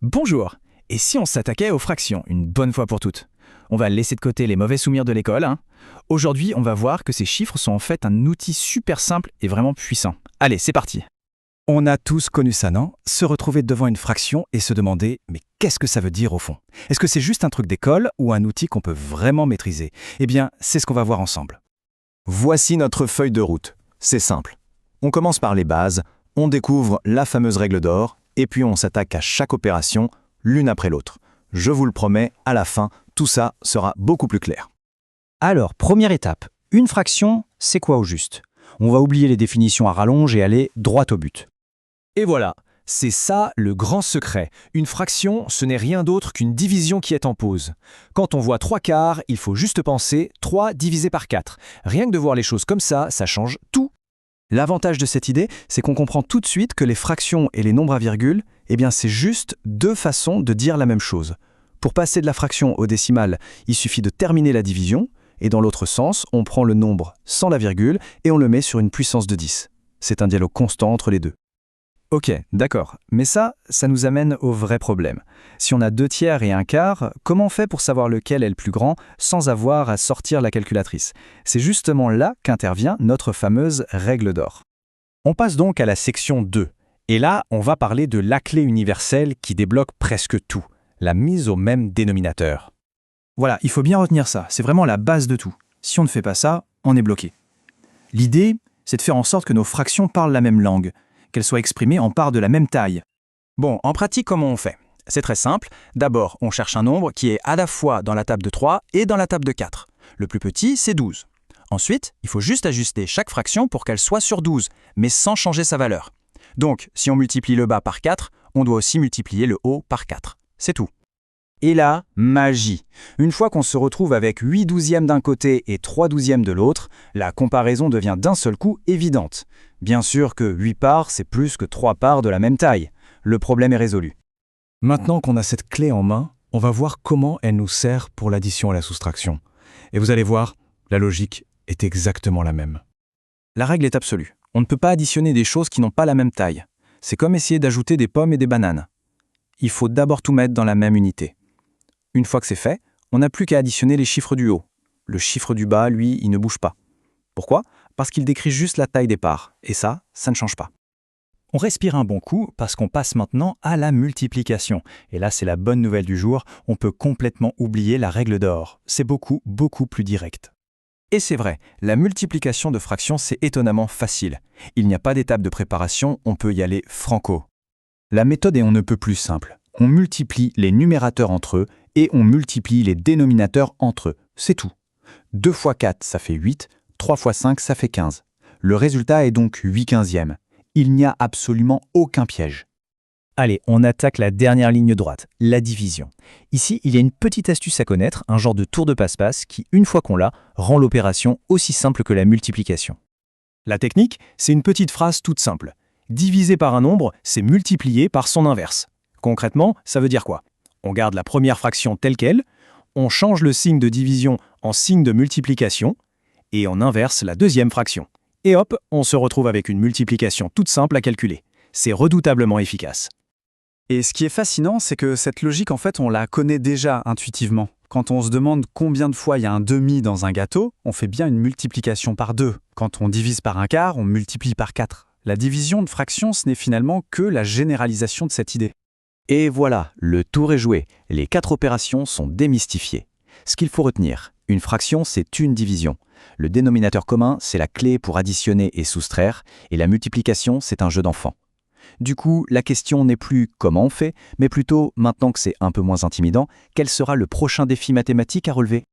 Bonjour. Et si on s'attaquait aux fractions, une bonne fois pour toutes? On va laisser de côté les mauvais souvenirs de l'école, hein. Aujourd'hui, on va voir que ces chiffres sont en fait un outil super simple et vraiment puissant. Allez, c'est parti. On a tous connu ça, non? Se retrouver devant une fraction et se demander « mais qu'est-ce que ça veut dire au fond? Est-ce que c'est juste un truc d'école ou un outil qu'on peut vraiment maîtriser ?» Eh bien, c'est ce qu'on va voir ensemble. Voici notre feuille de route. C'est simple. On commence par les bases, on découvre la fameuse règle d'or, et puis on s'attaque à chaque opération, l'une après l'autre. Je vous le promets, à la fin, tout ça sera beaucoup plus clair. Alors, première étape, une fraction, c'est quoi au juste? On va oublier les définitions à rallonge et aller droit au but. Et voilà, c'est ça le grand secret. Une fraction, ce n'est rien d'autre qu'une division qui est en pause. Quand on voit 3/4, il faut juste penser 3 divisé par 4. Rien que de voir les choses comme ça change tout. L'avantage de cette idée, c'est qu'on comprend tout de suite que les fractions et les nombres à virgule, eh bien c'est juste deux façons de dire la même chose. Pour passer de la fraction au décimal, il suffit de terminer la division, et dans l'autre sens, on prend le nombre sans la virgule et on le met sur une puissance de 10. C'est un dialogue constant entre les deux. Ok, d'accord. Mais ça nous amène au vrai problème. Si on a 2/3 et 1/4, comment on fait pour savoir lequel est le plus grand sans avoir à sortir la calculatrice? C'est justement là qu'intervient notre fameuse règle d'or. On passe donc à la section 2. Et là, on va parler de la clé universelle qui débloque presque tout, la mise au même dénominateur. Voilà, il faut bien retenir ça. C'est vraiment la base de tout. Si on ne fait pas ça, on est bloqué. L'idée, c'est de faire en sorte que nos fractions parlent la même langue, qu'elles soient exprimées en parts de la même taille. Bon, en pratique, comment on fait? C'est très simple. D'abord, on cherche un nombre qui est à la fois dans la table de 3 et dans la table de 4. Le plus petit, c'est 12. Ensuite, il faut juste ajuster chaque fraction pour qu'elle soit sur 12, mais sans changer sa valeur. Donc, si on multiplie le bas par 4, on doit aussi multiplier le haut par 4. C'est tout. Et là, magie. Une fois qu'on se retrouve avec 8 douzièmes d'un côté et 3 douzièmes de l'autre, la comparaison devient d'un seul coup évidente. Bien sûr que 8 parts, c'est plus que 3 parts de la même taille. Le problème est résolu. Maintenant qu'on a cette clé en main, on va voir comment elle nous sert pour l'addition et la soustraction. Et vous allez voir, la logique est exactement la même. La règle est absolue. On ne peut pas additionner des choses qui n'ont pas la même taille. C'est comme essayer d'ajouter des pommes et des bananes. Il faut d'abord tout mettre dans la même unité. Une fois que c'est fait, on n'a plus qu'à additionner les chiffres du haut. Le chiffre du bas, lui, il ne bouge pas. Pourquoi? Parce qu'il décrit juste la taille des parts. Et ça ne change pas. On respire un bon coup parce qu'on passe maintenant à la multiplication. Et là, c'est la bonne nouvelle du jour, on peut complètement oublier la règle d'or. C'est beaucoup, beaucoup plus direct. Et c'est vrai, la multiplication de fractions, c'est étonnamment facile. Il n'y a pas d'étape de préparation, on peut y aller franco. La méthode est on ne peut plus simple. On multiplie les numérateurs entre eux et on multiplie les dénominateurs entre eux. C'est tout. 2 fois 4, ça fait 8. 3 fois 5, ça fait 15. Le résultat est donc 8/15e. Il n'y a absolument aucun piège. Allez, on attaque la dernière ligne droite, la division. Ici, il y a une petite astuce à connaître, un genre de tour de passe-passe qui, une fois qu'on l'a, rend l'opération aussi simple que la multiplication. La technique, c'est une petite phrase toute simple. Diviser par un nombre, c'est multiplier par son inverse. Concrètement, ça veut dire quoi? On garde la première fraction telle qu'elle, on change le signe de division en signe de multiplication, et on inverse la deuxième fraction. Et hop, on se retrouve avec une multiplication toute simple à calculer. C'est redoutablement efficace. Et ce qui est fascinant, c'est que cette logique, en fait, on la connaît déjà intuitivement. Quand on se demande combien de fois il y a un demi dans un gâteau, on fait bien une multiplication par 2. Quand on divise par un quart, on multiplie par 4. La division de fractions, ce n'est finalement que la généralisation de cette idée. Et voilà, le tour est joué. Les 4 opérations sont démystifiées. Ce qu'il faut retenir, une fraction, c'est une division. Le dénominateur commun, c'est la clé pour additionner et soustraire, et la multiplication, c'est un jeu d'enfant. Du coup, la question n'est plus comment on fait, mais plutôt, maintenant que c'est un peu moins intimidant, quel sera le prochain défi mathématique à relever?